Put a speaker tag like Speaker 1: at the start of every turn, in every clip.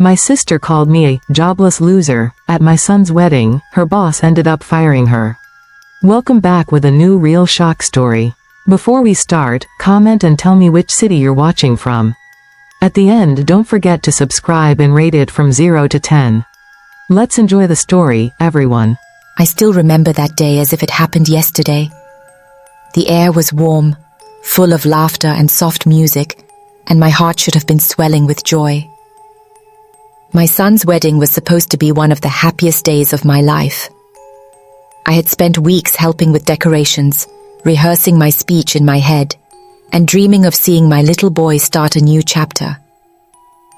Speaker 1: My sister called me a jobless loser. At my son's wedding, her boss ended up firing her. Welcome back with a new real shock story. Before we start, comment and tell me which city you're watching from. At the end, don't forget to subscribe and rate it from 0 to 10. Let's enjoy the story, everyone.
Speaker 2: I still remember that day as if it happened yesterday. The air was warm, full of laughter and soft music, and my heart should have been swelling with joy. My son's wedding was supposed to be one of the happiest days of my life. I had spent weeks helping with decorations, rehearsing my speech in my head, and dreaming of seeing my little boy start a new chapter.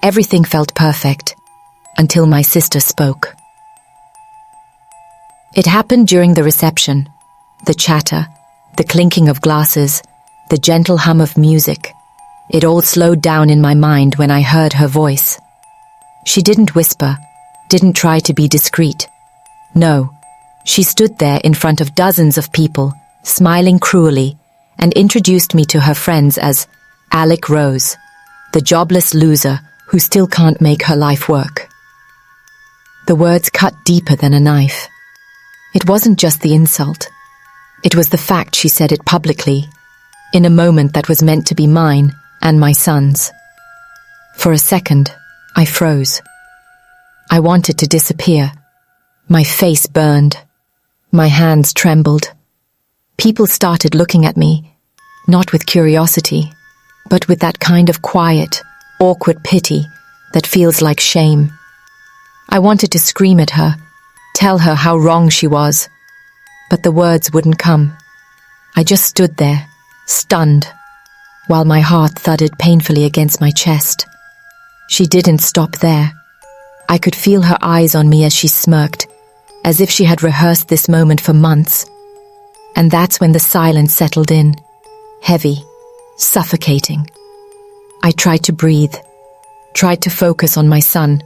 Speaker 2: Everything felt perfect, until my sister spoke. It happened during the reception. The chatter, the clinking of glasses, the gentle hum of music. It all slowed down in my mind when I heard her voice. She didn't whisper, didn't try to be discreet. No, she stood there in front of dozens of people, smiling cruelly, and introduced me to her friends as Alec Rose, the jobless loser who still can't make her life work. The words cut deeper than a knife. It wasn't just the insult. It was the fact she said it publicly, in a moment that was meant to be mine and my son's. For a second, I froze. I wanted to disappear. My face burned. My hands trembled. People started looking at me, not with curiosity, but with that kind of quiet, awkward pity that feels like shame. I wanted to scream at her, tell her how wrong she was, but the words wouldn't come. I just stood there, stunned, while my heart thudded painfully against my chest. She didn't stop there. I could feel her eyes on me as she smirked, as if she had rehearsed this moment for months. And that's when the silence settled in, heavy, suffocating. I tried to breathe, tried to focus on my son,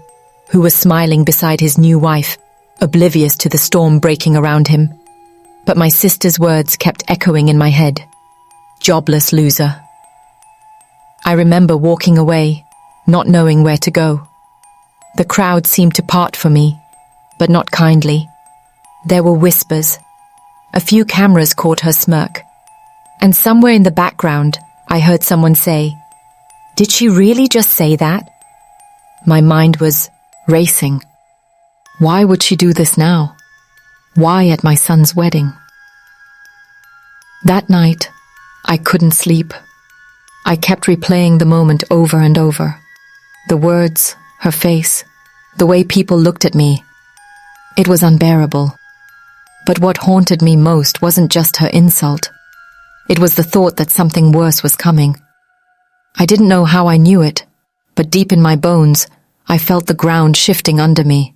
Speaker 2: who was smiling beside his new wife, oblivious to the storm breaking around him. But my sister's words kept echoing in my head. Jobless loser. I remember walking away, not knowing where to go. The crowd seemed to part for me, but not kindly. There were whispers. A few cameras caught her smirk. And somewhere in the background, I heard someone say, "Did she really just say that?" My mind was racing. Why would she do this now? Why at my son's wedding? That night, I couldn't sleep. I kept replaying the moment over and over. The words, her face, the way people looked at me. It was unbearable. But what haunted me most wasn't just her insult. It was the thought that something worse was coming. I didn't know how I knew it, but deep in my bones, I felt the ground shifting under me.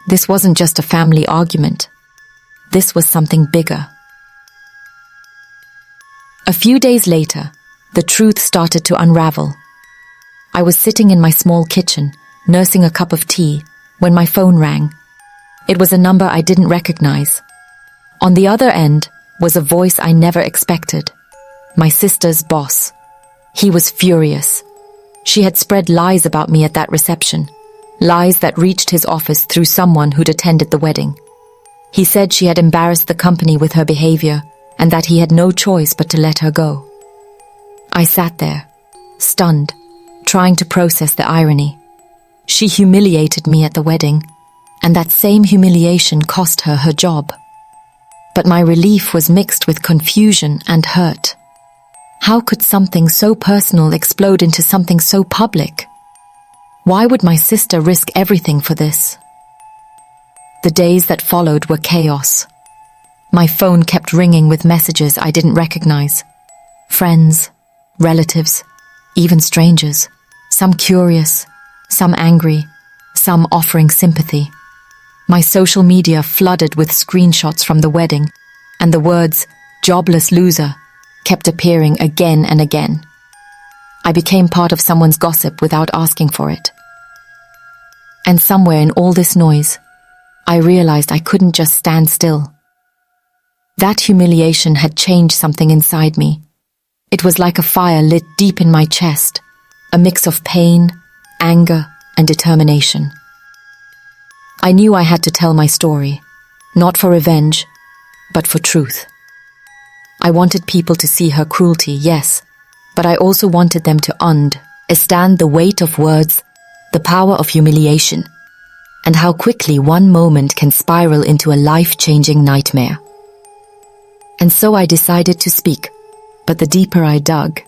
Speaker 2: This wasn't just a family argument. This was something bigger. A few days later, the truth started to unravel. I was sitting in my small kitchen, nursing a cup of tea, when my phone rang. It was a number I didn't recognize. On the other end was a voice I never expected. My sister's boss. He was furious. She had spread lies about me at that reception. Lies that reached his office through someone who'd attended the wedding. He said she had embarrassed the company with her behavior and that he had no choice but to let her go. I sat there, stunned, trying to process the irony. She humiliated me at the wedding, and that same humiliation cost her her job. But my relief was mixed with confusion and hurt. How could something so personal explode into something so public? Why would my sister risk everything for this? The days that followed were chaos. My phone kept ringing with messages I didn't recognize. Friends, relatives, even strangers. Some curious, some angry, some offering sympathy. My social media flooded with screenshots from the wedding, and the words, "jobless loser," kept appearing again and again. I became part of someone's gossip without asking for it. And somewhere in all this noise, I realized I couldn't just stand still. That humiliation had changed something inside me. It was like a fire lit deep in my chest, a mix of pain, anger, and determination. I knew I had to tell my story, not for revenge, but for truth. I wanted people to see her cruelty, yes, but I also wanted them to understand the weight of words, the power of humiliation, and how quickly one moment can spiral into a life-changing nightmare. And so I decided to speak, but the deeper I dug,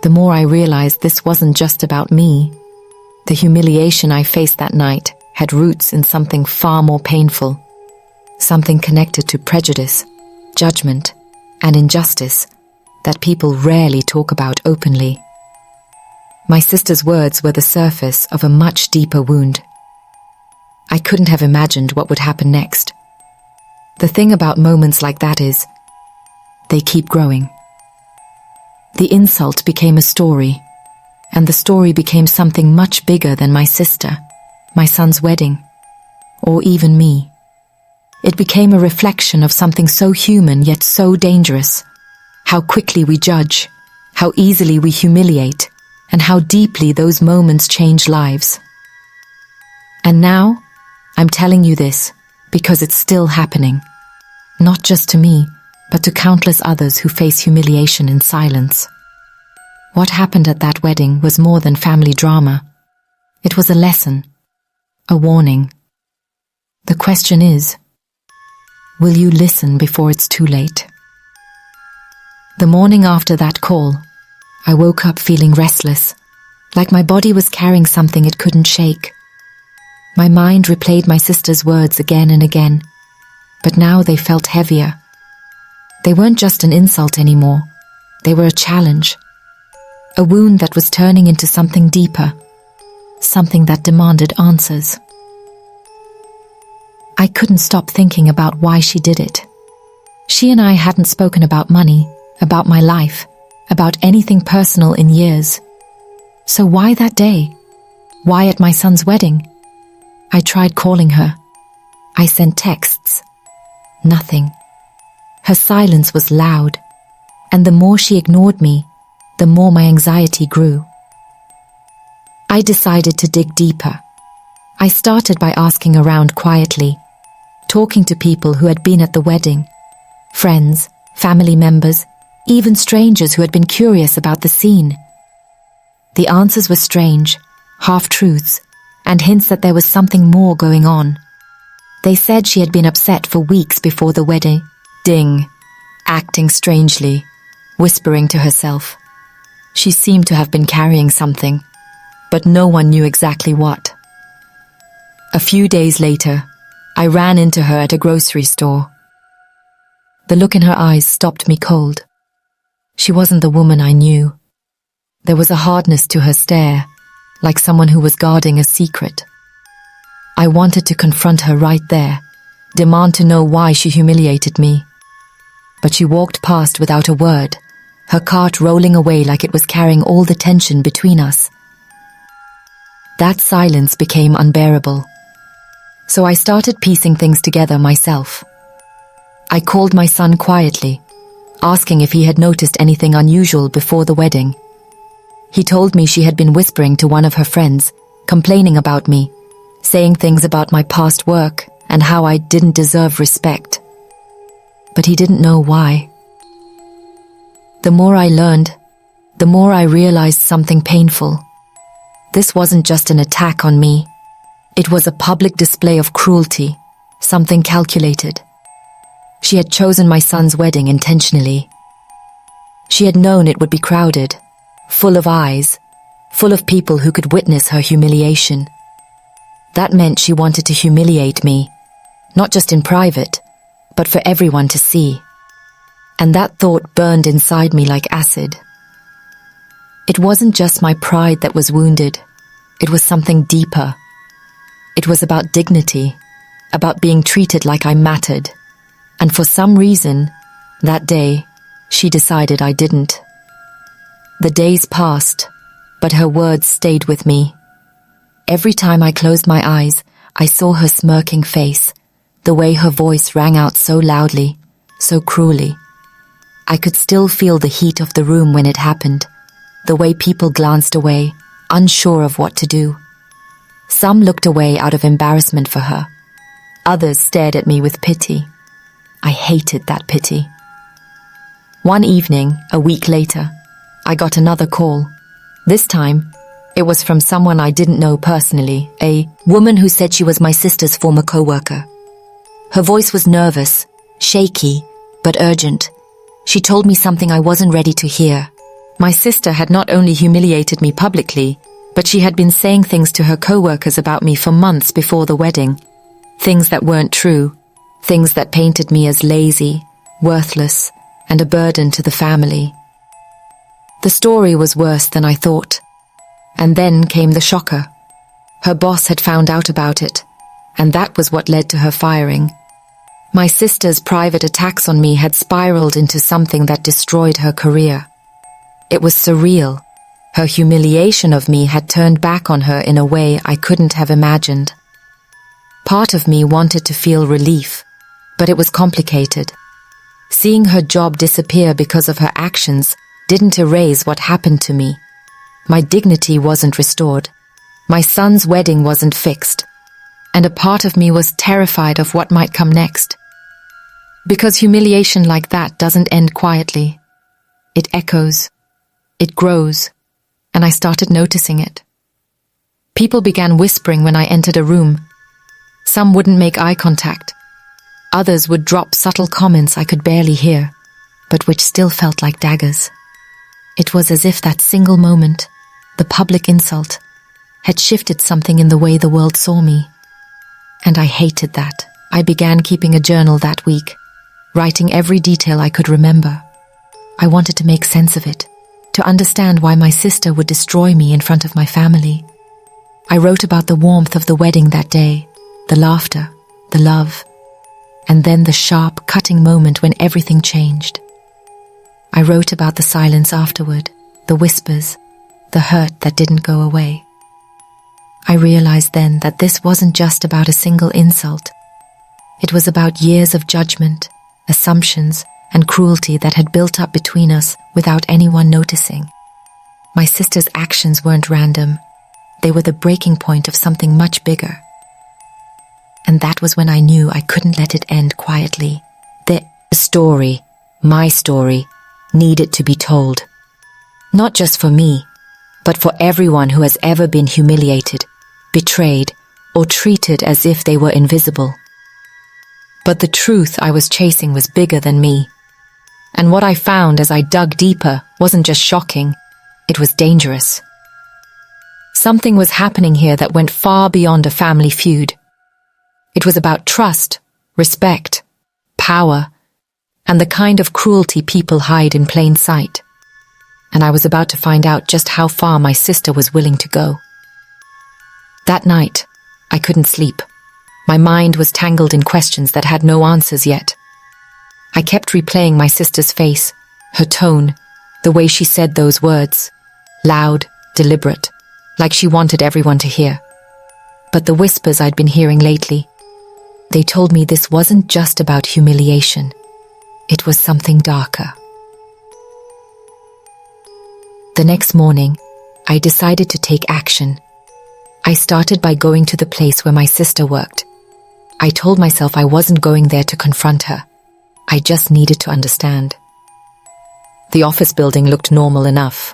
Speaker 2: the more I realized this wasn't just about me. The humiliation I faced that night had roots in something far more painful, something connected to prejudice, judgment, and injustice that people rarely talk about openly. My sister's words were the surface of a much deeper wound. I couldn't have imagined what would happen next. The thing about moments like that is, they keep growing. The insult became a story, and the story became something much bigger than my sister, my son's wedding, or even me. It became a reflection of something so human yet so dangerous. How quickly we judge, how easily we humiliate, and how deeply those moments change lives. And now, I'm telling you this because it's still happening. Not just to me, but to countless others who face humiliation in silence. What happened at that wedding was more than family drama. It was a lesson, a warning. The question is, will you listen before it's too late? The morning after that call, I woke up feeling restless, like my body was carrying something it couldn't shake. My mind replayed my sister's words again and again, but now they felt heavier. They weren't just an insult anymore. They were a challenge. A wound that was turning into something deeper, something that demanded answers. I couldn't stop thinking about why she did it. She and I hadn't spoken about money, about my life, about anything personal in years. So why that day? Why at my son's wedding? I tried calling her. I sent texts. Nothing. Her silence was loud, and the more she ignored me, the more my anxiety grew. I decided to dig deeper. I started by asking around quietly, talking to people who had been at the wedding, friends, family members, even strangers who had been curious about the scene. The answers were strange, half-truths, and hints that there was something more going on. They said she had been upset for weeks before the wedding, acting strangely, whispering to herself. She seemed to have been carrying something, but no one knew exactly what. A few days later, I ran into her at a grocery store. The look in her eyes stopped me cold. She wasn't the woman I knew. There was a hardness to her stare, like someone who was guarding a secret. I wanted to confront her right there, demand to know why she humiliated me. But she walked past without a word, her cart rolling away like it was carrying all the tension between us. That silence became unbearable. So I started piecing things together myself. I called my son quietly, asking if he had noticed anything unusual before the wedding. He told me she had been whispering to one of her friends, complaining about me, saying things about my past work and how I didn't deserve respect. But he didn't know why. The more I learned, the more I realized something painful. This wasn't just an attack on me. It was a public display of cruelty, something calculated. She had chosen my son's wedding intentionally. She had known it would be crowded, full of eyes, full of people who could witness her humiliation. That meant she wanted to humiliate me, not just in private, but for everyone to see. And that thought burned inside me like acid. It wasn't just my pride that was wounded. It was something deeper. It was about dignity, about being treated like I mattered. And for some reason, that day, she decided I didn't. The days passed, but her words stayed with me. Every time I closed my eyes, I saw her smirking face, the way her voice rang out so loudly, so cruelly. I could still feel the heat of the room when it happened, the way people glanced away, unsure of what to do. Some looked away out of embarrassment for her. Others stared at me with pity. I hated that pity. One evening, a week later, I got another call. This time, it was from someone I didn't know personally, a woman who said she was my sister's former co-worker. Her voice was nervous, shaky, but urgent. She told me something I wasn't ready to hear. My sister had not only humiliated me publicly, but she had been saying things to her co-workers about me for months before the wedding. Things that weren't true, things that painted me as lazy, worthless, and a burden to the family. The story was worse than I thought. And then came the shocker. Her boss had found out about it, and that was what led to her firing. My sister's private attacks on me had spiraled into something that destroyed her career. It was surreal. Her humiliation of me had turned back on her in a way I couldn't have imagined. Part of me wanted to feel relief, but it was complicated. Seeing her job disappear because of her actions didn't erase what happened to me. My dignity wasn't restored. My son's wedding wasn't fixed. And a part of me was terrified of what might come next. Because humiliation like that doesn't end quietly. It echoes. It grows. And I started noticing it. People began whispering when I entered a room. Some wouldn't make eye contact. Others would drop subtle comments I could barely hear, but which still felt like daggers. It was as if that single moment, the public insult, had shifted something in the way the world saw me. And I hated that. I began keeping a journal that week, writing every detail I could remember. I wanted to make sense of it, to understand why my sister would destroy me in front of my family. I wrote about the warmth of the wedding that day, the laughter, the love, and then the sharp, cutting moment when everything changed. I wrote about the silence afterward, the whispers, the hurt that didn't go away. I realized then that this wasn't just about a single insult. It was about years of judgment, assumptions, and cruelty that had built up between us without anyone noticing. My sister's actions weren't random. They were the breaking point of something much bigger. And that was when I knew I couldn't let it end quietly. The story, my story, needed to be told. Not just for me, but for everyone who has ever been humiliated, betrayed, or treated as if they were invisible. But the truth I was chasing was bigger than me. And what I found as I dug deeper wasn't just shocking, it was dangerous. Something was happening here that went far beyond a family feud. It was about trust, respect, power, and the kind of cruelty people hide in plain sight. And I was about to find out just how far my sister was willing to go. That night, I couldn't sleep. My mind was tangled in questions that had no answers yet. I kept replaying my sister's face, her tone, the way she said those words. Loud, deliberate, like she wanted everyone to hear. But the whispers I'd been hearing lately, they told me this wasn't just about humiliation. It was something darker. The next morning, I decided to take action. I started by going to the place where my sister worked. I told myself I wasn't going there to confront her. I just needed to understand. The office building looked normal enough.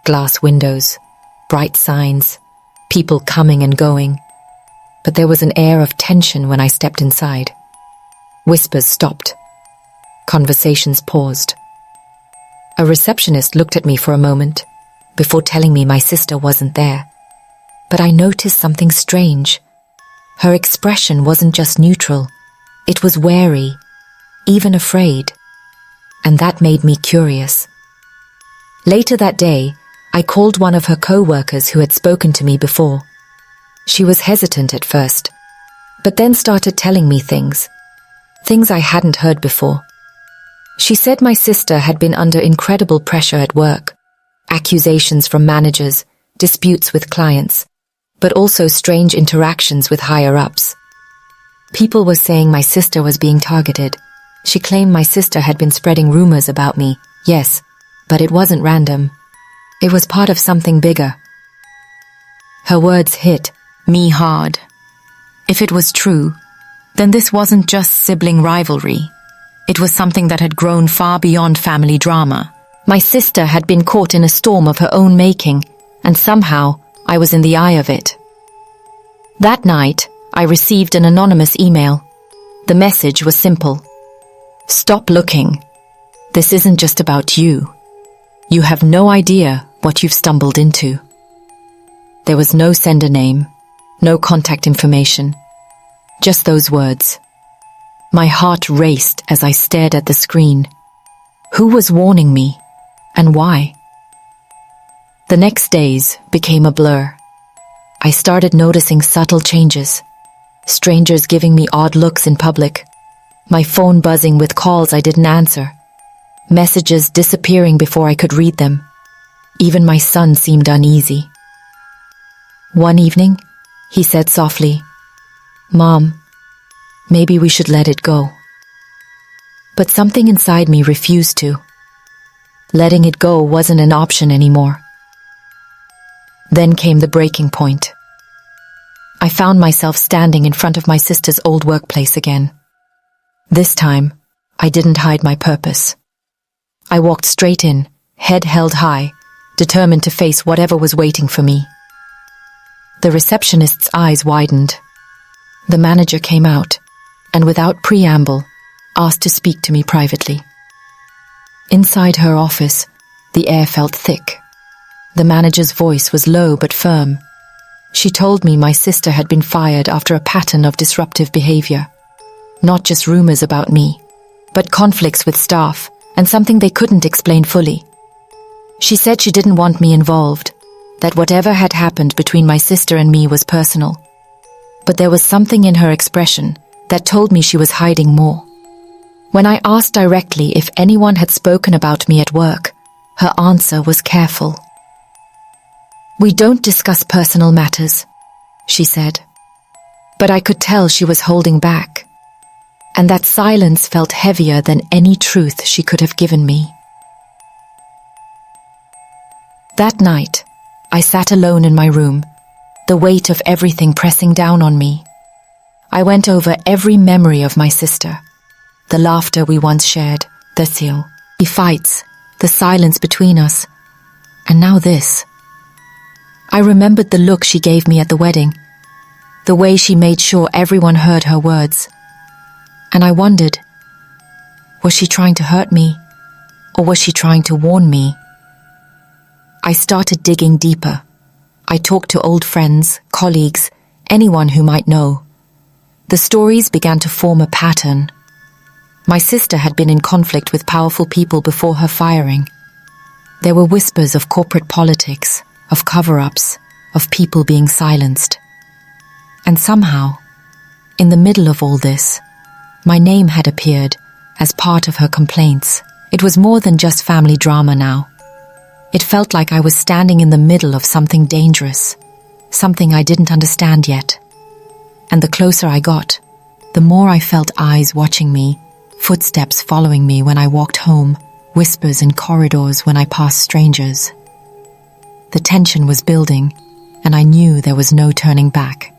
Speaker 2: Glass windows, bright signs, people coming and going. But there was an air of tension when I stepped inside. Whispers stopped. Conversations paused. A receptionist looked at me for a moment, before telling me my sister wasn't there. But I noticed something strange. Her expression wasn't just neutral. It was wary, even afraid. And that made me curious. Later that day, I called one of her co-workers who had spoken to me before. She was hesitant at first, but then started telling me things I hadn't heard before. She said my sister had been under incredible pressure at work, accusations from managers, disputes with clients, but also strange interactions with higher-ups. People were saying my sister was being targeted. She claimed my sister had been spreading rumors about me, yes, but it wasn't random. It was part of something bigger. Her words hit, me hard. If it was true, then this wasn't just sibling rivalry. It was something that had grown far beyond family drama. My sister had been caught in a storm of her own making, and somehow I was in the eye of it. That night, I received an anonymous email. The message was simple. Stop looking. This isn't just about you. You have no idea what you've stumbled into. There was no sender name, no contact information, just those words. My heart raced as I stared at the screen. Who was warning me, and why? The next days became a blur. I started noticing subtle changes. Strangers giving me odd looks in public. My phone buzzing with calls I didn't answer. Messages disappearing before I could read them. Even my son seemed uneasy. One evening, he said softly, "Mom, maybe we should let it go." But something inside me refused to. Letting it go wasn't an option anymore. Then came the breaking point. I found myself standing in front of my sister's old workplace again. This time, I didn't hide my purpose. I walked straight in, head held high, determined to face whatever was waiting for me. The receptionist's eyes widened. The manager came out, and without preamble, asked to speak to me privately. Inside her office, the air felt thick. The manager's voice was low but firm. She told me my sister had been fired after a pattern of disruptive behavior. Not just rumors about me, but conflicts with staff and something they couldn't explain fully. She said she didn't want me involved, that whatever had happened between my sister and me was personal. But there was something in her expression that told me she was hiding more. When I asked directly if anyone had spoken about me at work, her answer was careful. "We don't discuss personal matters," she said. But I could tell she was holding back, and that silence felt heavier than any truth she could have given me. That night, I sat alone in my room, the weight of everything pressing down on me. I went over every memory of my sister, the laughter we once shared, the fights, the silence between us, and now this. I remembered the look she gave me at the wedding, the way she made sure everyone heard her words. And I wondered, was she trying to hurt me, or was she trying to warn me? I started digging deeper. I talked to old friends, colleagues, anyone who might know. The stories began to form a pattern. My sister had been in conflict with powerful people before her firing. There were whispers of corporate politics, of cover-ups, of people being silenced. And somehow, in the middle of all this, my name had appeared as part of her complaints. It was more than just family drama now. It felt like I was standing in the middle of something dangerous, something I didn't understand yet. And the closer I got, the more I felt eyes watching me, footsteps following me when I walked home, whispers in corridors when I passed strangers. The tension was building, and I knew there was no turning back.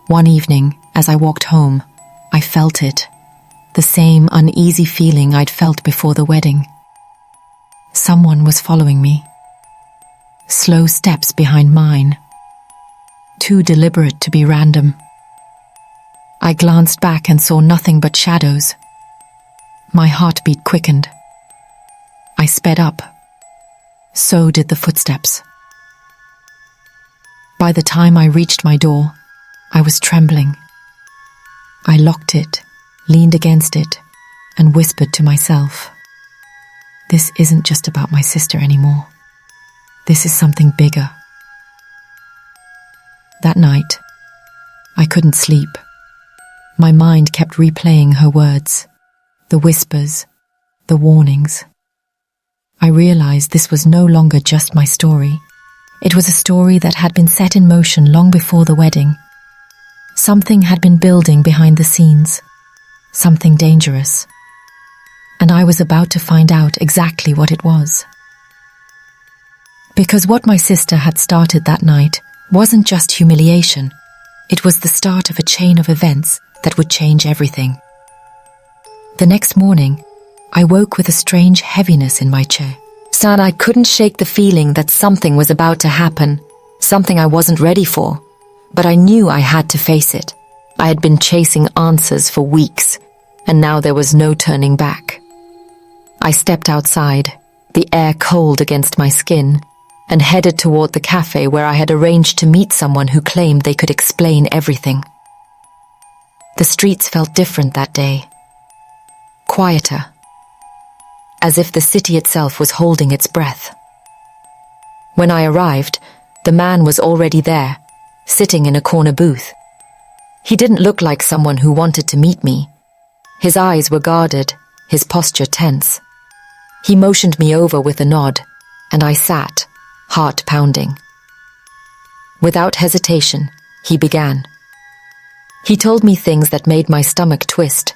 Speaker 2: One evening, as I walked home, I felt it, the same uneasy feeling I'd felt before the wedding. Someone was following me. Slow steps behind mine. Too deliberate to be random. I glanced back and saw nothing but shadows. My heartbeat quickened. I sped up. So did the footsteps. By the time I reached my door, I was trembling. I locked it, leaned against it, and whispered to myself, "This isn't just about my sister anymore. This is something bigger." That night, I couldn't sleep. My mind kept replaying her words, the whispers, the warnings. I realized this was no longer just my story. It was a story that had been set in motion long before the wedding. Something had been building behind the scenes, something dangerous. And I was about to find out exactly what it was. Because what my sister had started that night wasn't just humiliation. It was the start of a chain of events that would change everything. The next morning, I woke with a strange heaviness in my chair. Sad, I couldn't shake the feeling that something was about to happen, something I wasn't ready for, but I knew I had to face it. I had been chasing answers for weeks, and now there was no turning back. I stepped outside, the air cold against my skin, and headed toward the cafe where I had arranged to meet someone who claimed they could explain everything. The streets felt different that day. Quieter, as if the city itself was holding its breath. When I arrived, the man was already there, sitting in a corner booth. He didn't look like someone who wanted to meet me. His eyes were guarded, his posture tense. He motioned me over with a nod, and I sat, heart pounding. Without hesitation, he began. He told me things that made my stomach twist,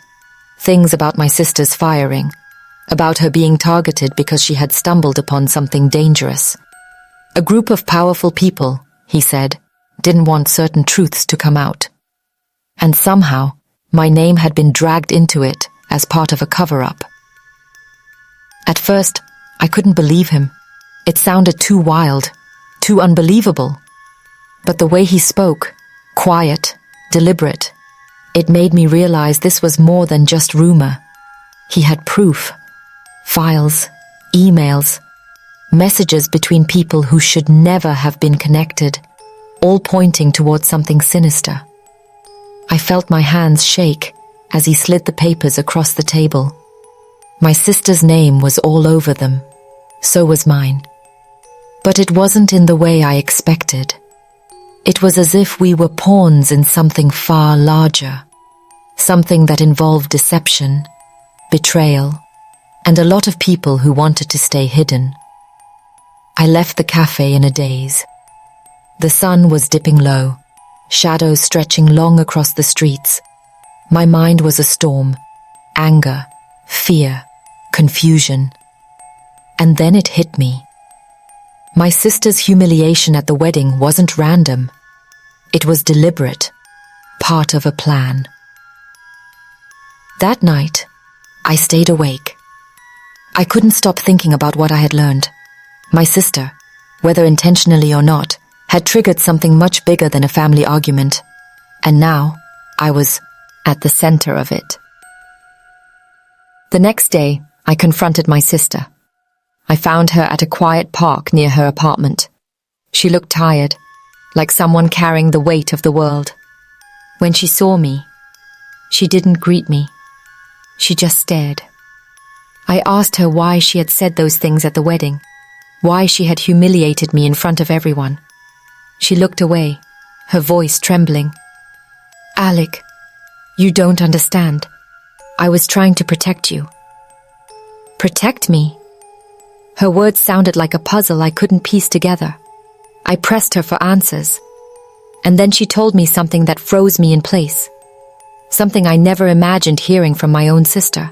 Speaker 2: things about my sister's firing, about her being targeted because she had stumbled upon something dangerous. A group of powerful people, he said, didn't want certain truths to come out. And somehow, my name had been dragged into it as part of a cover-up. At first, I couldn't believe him. It sounded too wild, too unbelievable. But the way he spoke, quiet, deliberate, it made me realize this was more than just rumor. He had proof, files, emails, messages between people who should never have been connected, all pointing towards something sinister. I felt my hands shake as he slid the papers across the table. My sister's name was all over them. So was mine. But it wasn't in the way I expected. It was as if we were pawns in something far larger, something that involved deception, betrayal, and a lot of people who wanted to stay hidden. I left the cafe in a daze. The sun was dipping low, shadows stretching long across the streets. My mind was a storm, anger, fear, confusion. And then it hit me. My sister's humiliation at the wedding wasn't random. It was deliberate, part of a plan. That night, I stayed awake. I couldn't stop thinking about what I had learned. My sister, whether intentionally or not, had triggered something much bigger than a family argument. And now, I was at the center of it. The next day, I confronted my sister. I found her at a quiet park near her apartment. She looked tired, like someone carrying the weight of the world. When she saw me, she didn't greet me. She just stared. I asked her why she had said those things at the wedding, why she had humiliated me in front of everyone. She looked away, her voice trembling. "Alec, you don't understand. I was trying to protect you." Protect me? Her words sounded like a puzzle I couldn't piece together. I pressed her for answers. And then she told me something that froze me in place. Something I never imagined hearing from my own sister.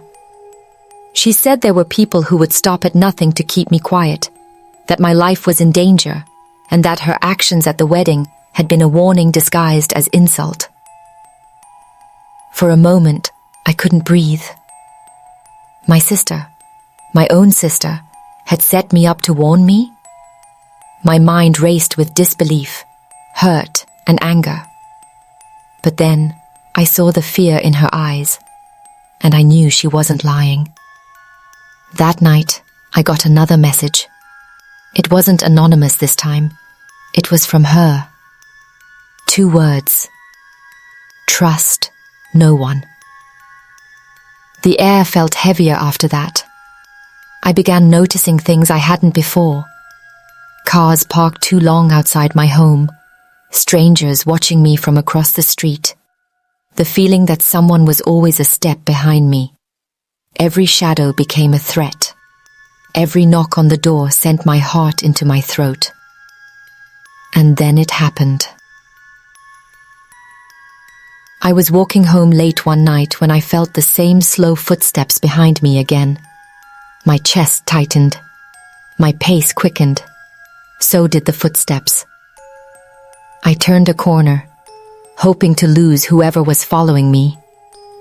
Speaker 2: She said there were people who would stop at nothing to keep me quiet, that my life was in danger, and that her actions at the wedding had been a warning disguised as insult. For a moment, I couldn't breathe. My sister, my own sister, had set me up to warn me? My mind raced with disbelief, hurt, and anger. But then, I saw the fear in her eyes, and I knew she wasn't lying. That night, I got another message. It wasn't anonymous this time. It was from her. 2 words. Trust no one. The air felt heavier after that. I began noticing things I hadn't before. Cars parked too long outside my home. Strangers watching me from across the street. The feeling that someone was always a step behind me. Every shadow became a threat. Every knock on the door sent my heart into my throat. And then it happened. I was walking home late one night when I felt the same slow footsteps behind me again. My chest tightened. My pace quickened. So did the footsteps. I turned a corner, hoping to lose whoever was following me.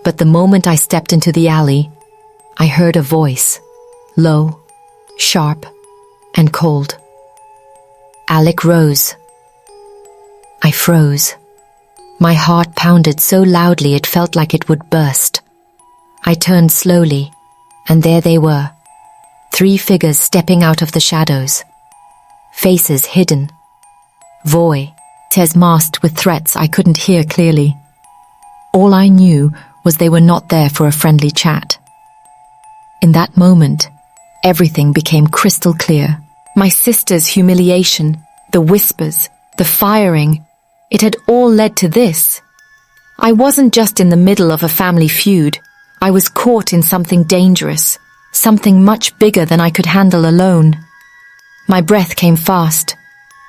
Speaker 2: But the moment I stepped into the alley, I heard a voice, low, sharp, and cold. Alec Rose. I froze. My heart pounded so loudly it felt like it would burst. I turned slowly, and there they were, 3 figures stepping out of the shadows. Faces hidden. Voy, Tez masked with threats I couldn't hear clearly. All I knew was they were not there for a friendly chat. In that moment, everything became crystal clear. My sister's humiliation, the whispers, the firing, it had all led to this. I wasn't just in the middle of a family feud. I was caught in something dangerous, something much bigger than I could handle alone. My breath came fast.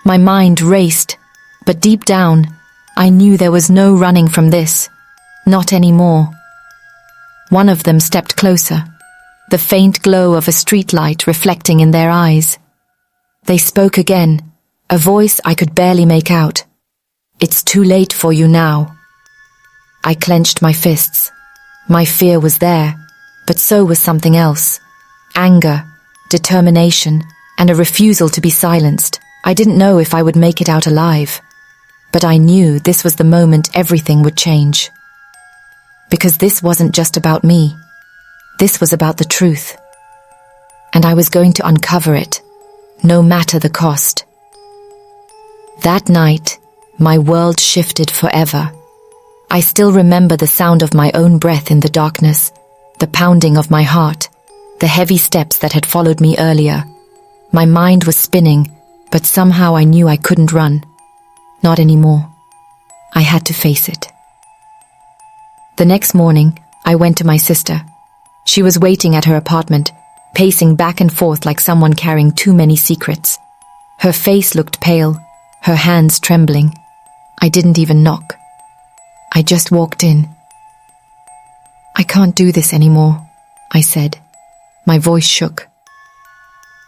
Speaker 2: My mind raced, but deep down, I knew there was no running from this. Not anymore. One of them stepped closer, the faint glow of a streetlight reflecting in their eyes. They spoke again, a voice I could barely make out. "It's too late for you now." I clenched my fists. My fear was there, but so was something else. Anger, determination, and a refusal to be silenced. I didn't know if I would make it out alive, but I knew this was the moment everything would change. Because this wasn't just about me. This was about the truth. And I was going to uncover it, no matter the cost. That night, my world shifted forever. I still remember the sound of my own breath in the darkness, the pounding of my heart, the heavy steps that had followed me earlier. My mind was spinning, but somehow I knew I couldn't run. Not anymore. I had to face it. The next morning, I went to my sister. She was waiting at her apartment, pacing back and forth like someone carrying too many secrets. Her face looked pale, her hands trembling. I didn't even knock. I just walked in. "I can't do this anymore," I said. My voice shook.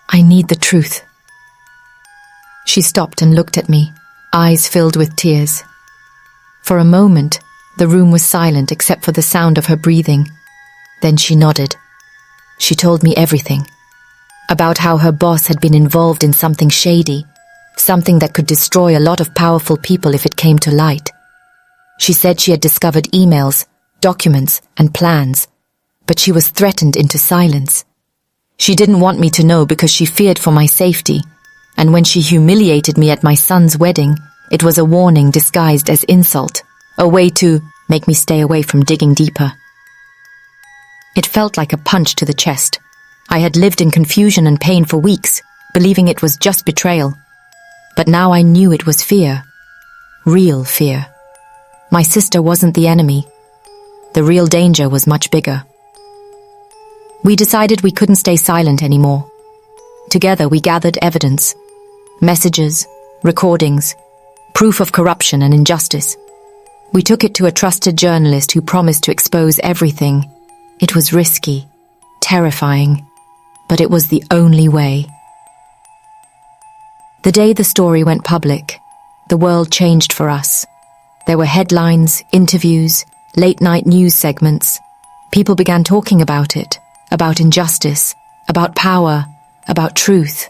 Speaker 2: "I need the truth." She stopped and looked at me, eyes filled with tears. For a moment, the room was silent except for the sound of her breathing. Then she nodded. She told me everything. About how her boss had been involved in something shady, something that could destroy a lot of powerful people if it came to light. She said she had discovered emails, documents, and plans, but she was threatened into silence. She didn't want me to know because she feared for my safety, and when she humiliated me at my son's wedding, it was a warning disguised as insult, a way to make me stay away from digging deeper. It felt like a punch to the chest. I had lived in confusion and pain for weeks, believing it was just betrayal. But now I knew it was fear. Real fear. My sister wasn't the enemy. The real danger was much bigger. We decided we couldn't stay silent anymore. Together we gathered evidence. Messages, recordings, proof of corruption and injustice. We took it to a trusted journalist who promised to expose everything. It was risky, terrifying, but it was the only way. The day the story went public, the world changed for us. There were headlines, interviews, late-night news segments. People began talking about it, about injustice, about power, about truth.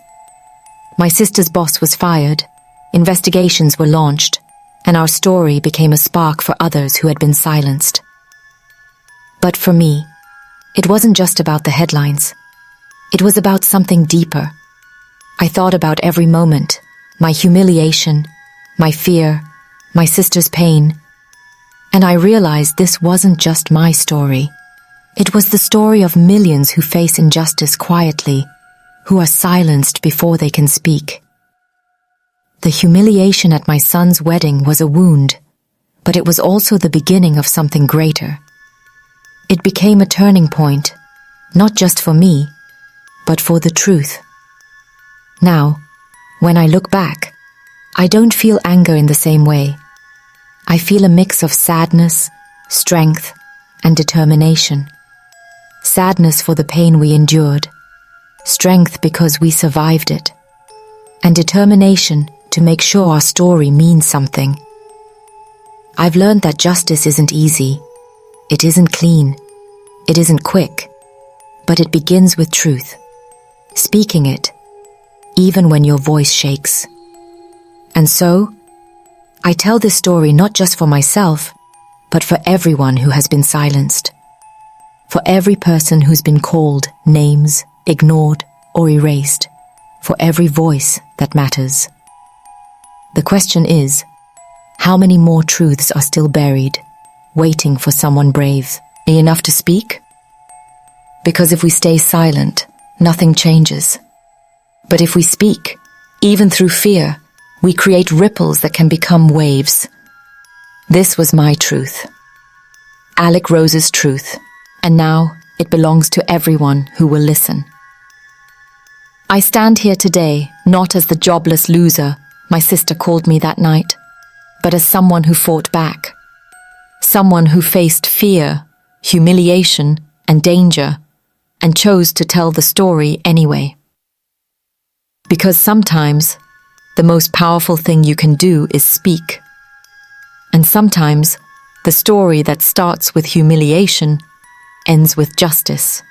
Speaker 2: My sister's boss was fired, investigations were launched, and our story became a spark for others who had been silenced. But for me, it wasn't just about the headlines. It was about something deeper. I thought about every moment, my humiliation, my fear, my sister's pain, and I realized this wasn't just my story. It was the story of millions who face injustice quietly, who are silenced before they can speak. The humiliation at my son's wedding was a wound, but it was also the beginning of something greater. It became a turning point, not just for me, but for the truth. Now, when I look back, I don't feel anger in the same way. I feel a mix of sadness, strength, and determination. Sadness for the pain we endured, strength because we survived it, and determination to make sure our story means something. I've learned that justice isn't easy. It isn't clean. It isn't quick. But it begins with truth. Speaking it, even when your voice shakes. And so, I tell this story not just for myself, but for everyone who has been silenced. For every person who's been called names, ignored, or erased. For every voice that matters. The question is, how many more truths are still buried, waiting for someone brave enough to speak? Because if we stay silent, nothing changes. But if we speak, even through fear, we create ripples that can become waves. This was my truth. Alec Rose's truth. And now it belongs to everyone who will listen. I stand here today not as the jobless loser my sister called me that night, but as someone who fought back. Someone who faced fear, humiliation, and danger, and chose to tell the story anyway. Because sometimes, the most powerful thing you can do is speak. And sometimes, the story that starts with humiliation ends with justice.